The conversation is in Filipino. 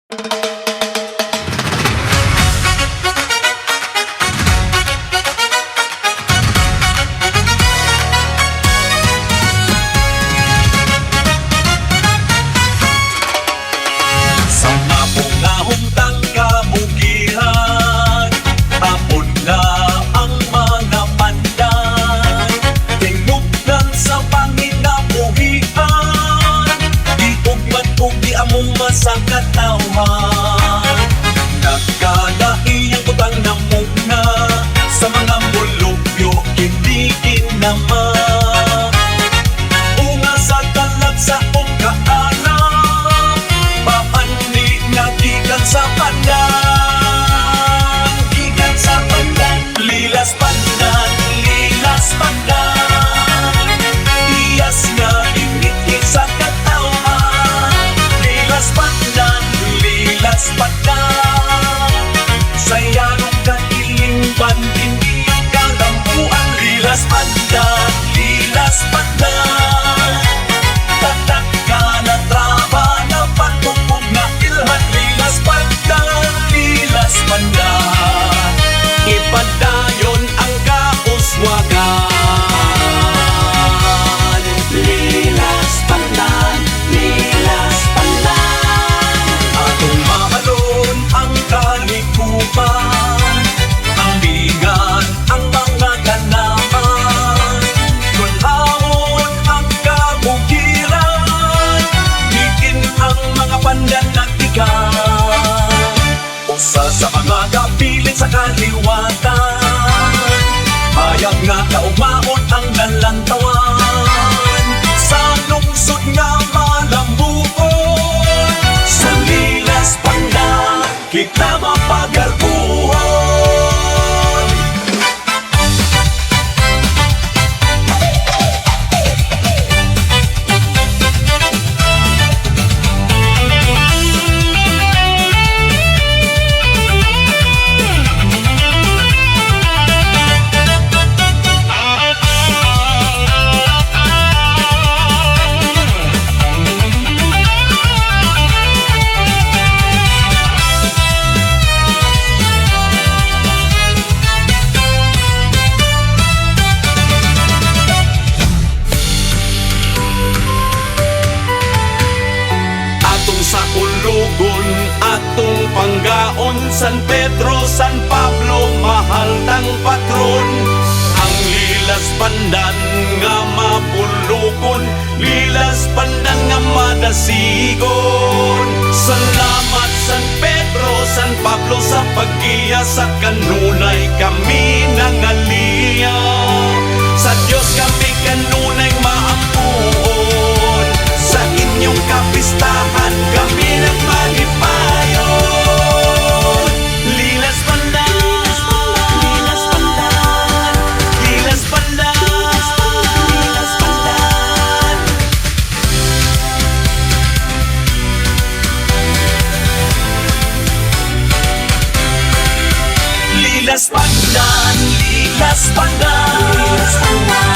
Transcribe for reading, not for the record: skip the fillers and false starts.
Sa mapungahong tangkabukihan, hapon na ang mga pandan. Tingugnan sa panginabuhian, diugmat-ug di among masakatawan. Nagkalaiyang butang na muna sa mga mulupyo, hindi kinama. Unga sa talag sa ungkaalam, paanli nga gikan sa pandan. Gikan sa pandan, lilas pandan, lilas pandan. Iyas nga ingit sa katawan, lilas pandan, lilas pandan. Sayarong kailingban, hindi kalampuan, lilas pandan, lilas pandan. Tatak ka na traba na pagtupog na ilhan, lilas pandan, lilas pandan. Ipadayon ang kauswagan, lilas pandan, lilas pandan. Atong mahalon ang kalikupan, ang bigan, ang mga ganahan. Kulhaon ang kabukiran, bikin ang mga pandan nagtikan. Usa sa mga kapiling sa kaliwatan, hayag nga kaugmaon ang nalantawan. Sa lungsod nga malambuon, sa lilas pandan kita mapagarbuhon. Sa ulugon atong panggaon, San Pedro, San Pablo, mahal tang patron. Ang lilas pandan nga mapulukon, lilas pandan nga madasigon. Salamat San Pedro, San Pablo sa paggiya, sa kanunay kami nangaliya. Sa Diyos kami kanunay maampuon, sa inyong kapistahan kami nagmalipayon. Lilas pandan, lilas pandan, lilas pandan, lilas pandan. Lilas pandan, lilas pandan, lilas pandan.